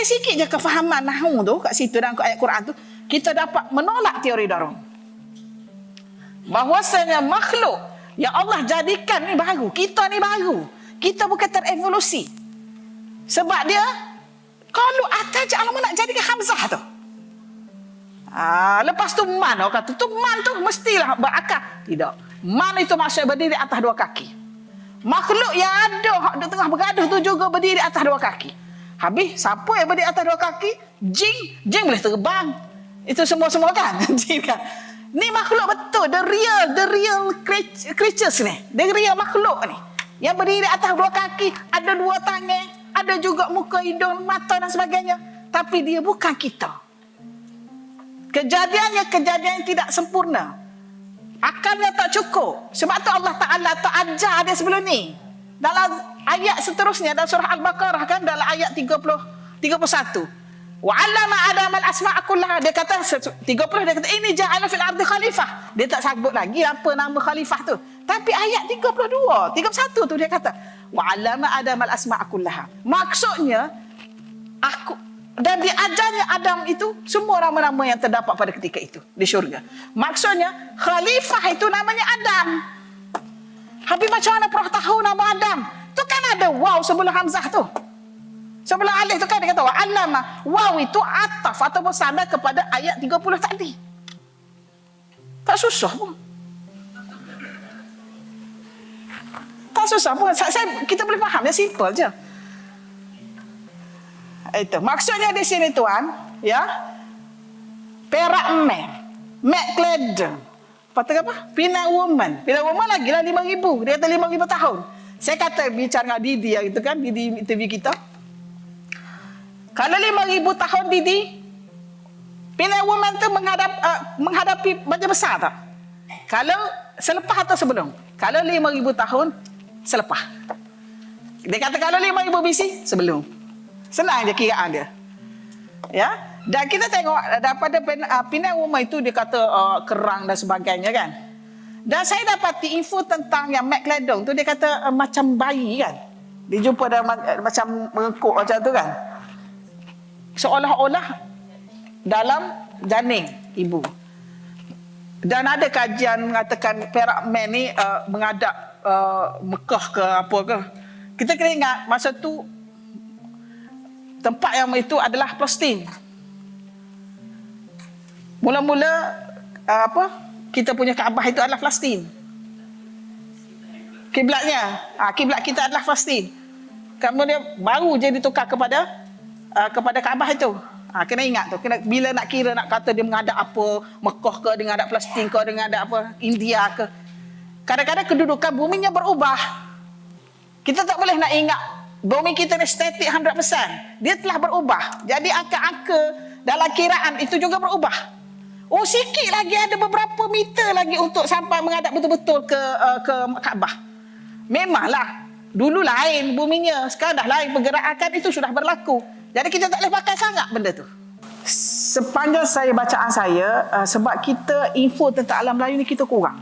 sikit je kefahaman nahwu tu kat situ dalam ayat Quran tu, kita dapat menolak teori Darwin. Bahwasanya makhluk yang Allah jadikan ni baru, kita ni baru. Kita bukan terevolusi. Sebab dia kalau atas je Allah nak jadikan Hamzah tu. Lepas tu man, orang kata tu man tu mestilah berakal. Tidak. Man itu maksudnya berdiri atas dua kaki. Makhluk yang ada hak di tengah bergaduh tu juga berdiri atas dua kaki. Habis siapa yang berdiri atas dua kaki? Jin boleh terbang. Itu semua kan? Jin kan. Ni makhluk betul, the real creatures ni. The real makhluk ni. Yang berdiri atas dua kaki, ada dua tangan, ada juga muka, hidung, mata dan sebagainya. Tapi dia bukan kita. Kejadiannya kejadian yang tidak sempurna. Akalnya tak cukup. Sebab tu Allah Ta'ala tak ajar dia sebelum ni. Dalam ayat seterusnya, dalam surah Al-Baqarah kan, dalam ayat 31. Wa 'allama Adam al-asma'a kullaha. Dia kata 30, dia kata ini ja'ala fil ardi khalifah. Dia tak sebut lagi apa nama khalifah tu. Tapi ayat 31 tu dia kata wa 'allama Adam al-asma'a kullaha. Maksudnya dan diajarnya Adam itu semua nama-nama yang terdapat pada ketika itu di syurga. Maksudnya khalifah itu namanya Adam. Habis macam mana pernah tahu nama Adam? Tu kan ada waw sebelum hamzah tu. Sebelum alif tu kan dia kata wa 'allama. Waw itu ataf ataupun sandar kepada ayat 30 tadi. Tak susah pun. Tak susah pun. Kita boleh faham, dia simple je. Itu maksudnya di sini tuan, ya. Perak McClellan. Patut apa? Pinang woman lagi lah 5,000. Dia kata 5,000 tahun. Saya kata bicara dengan Didi yang itu kan, Didi interview kita. Kalau 5,000 tahun Didi, Pinang woman tu menghadapi banyak besar tak? Kalau selepas atau sebelum? Kalau 5,000 tahun selepas. Dia kata kalau 5,000 BC sebelum. Senang je kiraan dia. Ya. Dan kita tengok daripada Pinang woman itu dia kata kerang dan sebagainya kan. Dan saya dapati info tentang yang McClellan tu, dia kata macam bayi kan. Dia jumpa dalam macam mengekuk macam tu kan. Seolah-olah dalam janin ibu. Dan ada kajian mengatakan Perak Man ni menghadap Mekah ke apa ke. Kita kena ingat masa tu tempat yang itu adalah Palestin. Mula-mula kita punya Kaabah itu adalah Palestin. Kiblatnya, kiblat kita adalah Palestin. Kemudian baru je ditukar kepada Kaabah itu. Kena ingat tu. Bila nak kira nak kata dia menghadap apa, Mekah ke, dia menghadap Palestin ke, dia menghadap apa, India ke. Kadang-kadang kedudukan buminya berubah. Kita tak boleh nak ingat bumi kita ni statik 100%. Dia telah berubah. Jadi angka-angka dalam kiraan itu juga berubah. Sikit lagi ada beberapa meter lagi untuk sampai menghadap betul-betul ke Kaabah. Memanglah dulu lain buminya, sekarang dah lain, pergerakan itu sudah berlaku. Jadi kita tak boleh pakai sangat benda tu. Sepanjang bacaan saya, sebab kita info tentang alam Melayu ni kita kurang.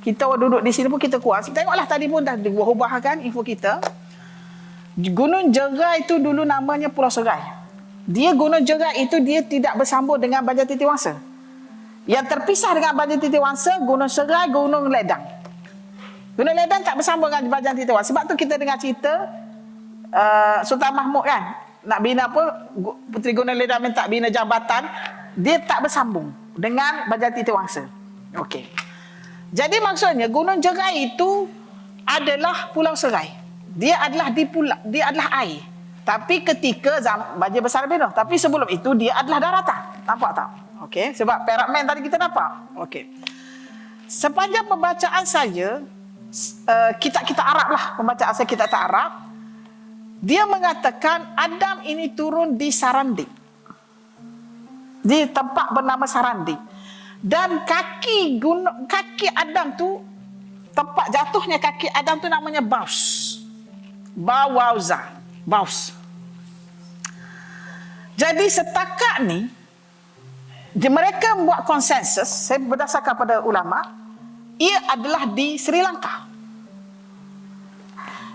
Kita duduk di sini pun kita kurang. Tengoklah tadi pun dah diubah kan info kita. Gunung Jerai itu dulu namanya Pulau Serai. Gunung Jerai itu dia tidak bersambung dengan Banjar Titiwangsa. Yang terpisah dengan Banjar Titiwangsa, Gunung Serai, Gunung Ledang. Gunung Ledang tak bersambung dengan Banjar Titiwangsa. Sebab tu kita dengar cerita Sultan Mahmud kan, nak bina apa, Puteri Gunung Ledang minta bina jambatan, dia tak bersambung dengan Banjar Titiwangsa. Okey. Jadi maksudnya Gunung Jerai itu adalah Pulau Serai. Dia adalah air. Tapi ketika banjir besar Beno, tapi sebelum itu dia adalah daratan. Nampak tak? Okey, sebab Perak Man tadi kita nampak. Okey. Sepanjang pembacaan saya, kita Arab lah, pembacaan saya kita Arab, dia mengatakan Adam ini turun di Sarandi. Di tempat bernama Sarandi. Dan kaki Adam tu, tempat jatuhnya kaki Adam tu namanya Baus. Baus. Jadi setakat ni mereka membuat konsensus, saya berdasarkan pada ulama, ia adalah di Sri Lanka.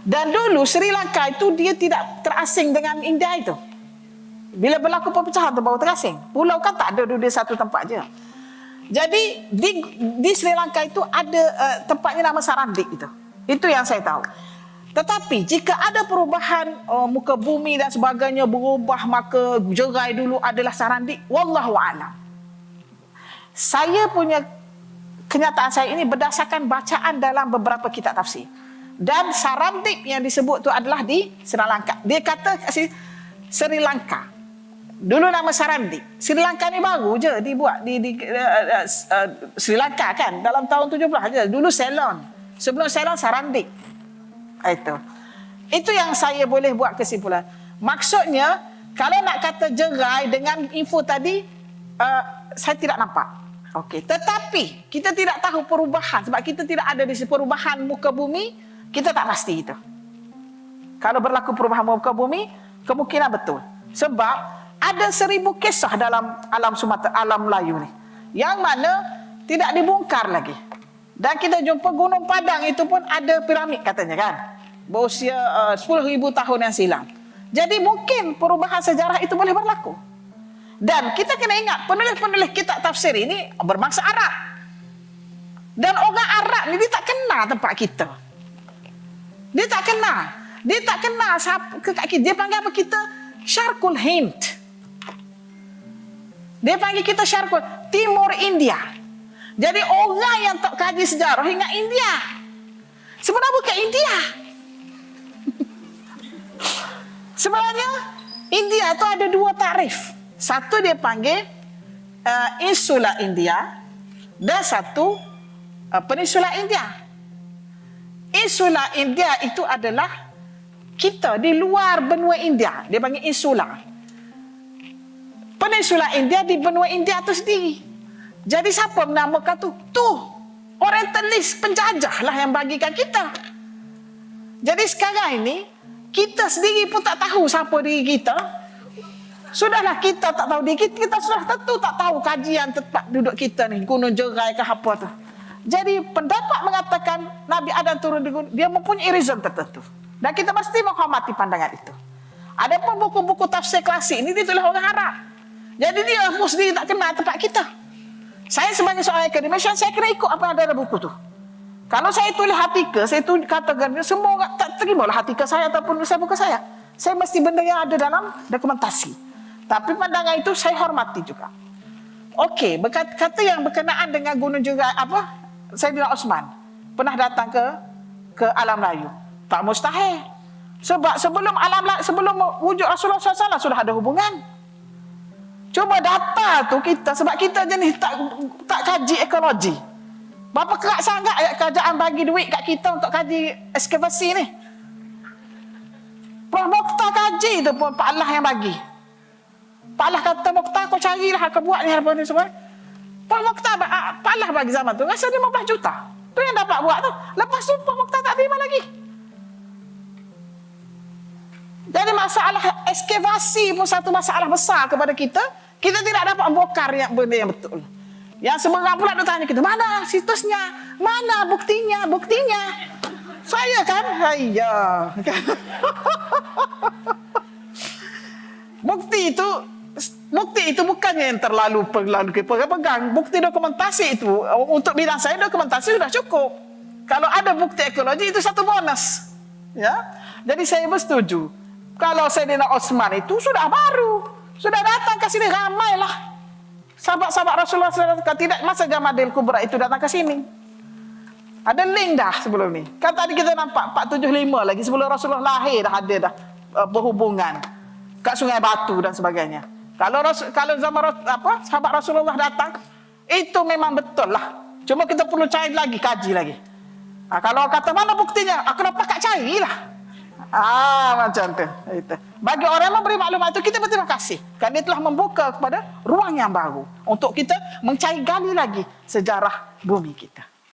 Dan dulu Sri Lanka itu dia tidak terasing dengan India itu. Bila berlaku perpecahan tu baru terasing. Pulau kan tak ada dia satu tempat je. Jadi di Sri Lanka itu ada tempatnya nama Sarandik itu. Itu yang saya tahu. Tetapi jika ada perubahan muka bumi dan sebagainya berubah, maka Jerai dulu adalah Sarandik. Wallahu a'lam. Saya punya kenyataan saya ini berdasarkan bacaan dalam beberapa kitab tafsir. Dan Sarandik yang disebut tu adalah di Sri Lanka. Dia kata Sri Lanka. Dulu nama Sarandik. Sri Lanka ni baru je dibuat di Sri Lanka kan dalam tahun 17 je. Dulu Ceylon. Sebelum Ceylon Sarandik. Itu yang saya boleh buat kesimpulan. Maksudnya kalau nak kata Jerai dengan info tadi saya tidak nampak. Okey, tetapi kita tidak tahu perubahan sebab kita tidak ada di perubahan muka bumi, kita tak pasti itu. Kalau berlaku perubahan muka bumi, kemungkinan betul. Sebab ada 1000 kisah dalam alam Sumatera, alam Melayu ni, yang mana tidak dibongkar lagi. Dan kita jumpa Gunung Padang itu pun ada piramid katanya kan, berusia 10,000 tahun yang silam. Jadi mungkin perubahan sejarah itu boleh berlaku. Dan kita kena ingat, penulis-penulis kitab tafsir ini berbangsa Arab. Dan orang Arab ni dia tak kenal tempat kita. Dia tak kenal. Dia tak kenal dia panggil apa kita? Syarqul Hind. Dia panggil kita Syarqul Timur India. Jadi orang yang tak kaji sejarah ingat India. Sebenarnya bukan India. Sebenarnya India tu ada 2 takrif. Satu dia panggil Insula India dan satu Peninsula India. Insula India itu adalah kita di luar benua India. Dia panggil insula. Peninsula India di benua India itu sendiri. Jadi siapa menamakan tu? Tu Orientalis, penjajah lah yang bagikan kita. Jadi sekarang ini kita sendiri pun tak tahu siapa diri kita. Sudahlah kita tak tahu diri kita sudah tentu tak tahu kajian tempat duduk kita ni, Gunung Jerai ke apa tu. Jadi pendapat mengatakan Nabi Adam turun di gunung, dia mempunyai reason tertentu. Dan kita mesti menghormati pandangan itu. Ada pun buku-buku tafsir klasik ini ditulis orang Arab. Jadi dia sendiri tak kenal tempat kita. Saya sebagai seorang akademisian, saya kena ikut apa yang ada dalam buku tu. Kalau saya tulis artikel, saya tu katakan semua orang tak terimalah artikel saya ataupun tulisan buku saya. Saya mesti benda yang ada dalam dokumentasi. Tapi pandangan itu saya hormati juga. Okey, kata yang berkenaan dengan Gunung Jerai apa? Saidina Osman pernah datang ke alam Melayu. Tak mustahil. Sebab sebelum wujud Rasulullah SAW sudah ada hubungan. Cuba data tu kita, sebab kita jenis tak kaji ekologi. Berapa kerak sangat kerajaan bagi duit kat kita untuk kaji ekskavasi ni. Prof Mokhtar kaji tu pun Pak Allah yang bagi. Pak Allah kata, Mokhtar kau carilah, kau buat ni apa ni semua. Prof Mokhtar, Pak Allah bagi zaman tu rasa 15 juta. Tu yang dapat buat tu. Lepas tu Prof Mokhtar tak terima lagi. Jadi masalah ekskavasi pun satu masalah besar kepada kita. Kita tidak dapat membongkar yang benda yang betul. Yang semerang pula dia tanya kita, mana situsnya? Mana buktinya? Buktinya. Saya kan? Haiya. Bukti itu bukannya yang terlalu pegang. Bukti dokumentasi itu, untuk bidang saya dokumentasi sudah cukup. Kalau ada bukti ekologi itu satu bonus. Ya. Jadi saya bersetuju. Kalau Saidina Osman itu sudah baru, sudah datang ke sini, ramailah sahabat-sahabat Rasulullah SAW. Tidak masa Jamadil Kubra itu datang ke sini. Ada link dah sebelum ni. Kan tadi kita nampak 475 lagi sebelum Rasulullah lahir dah ada dah berhubungan kat Sungai Batu dan sebagainya. Kalau zaman sahabat Rasulullah datang, itu memang betul lah. Cuma kita perlu cari lagi, kaji lagi. Kalau kata mana buktinya, aku dapat kat carilah. Macam tu. Bagi orang yang memberi maklumat itu, kita berterima kasih. Kerana dia telah membuka kepada ruang yang baru untuk kita mencari gali lagi sejarah bumi kita.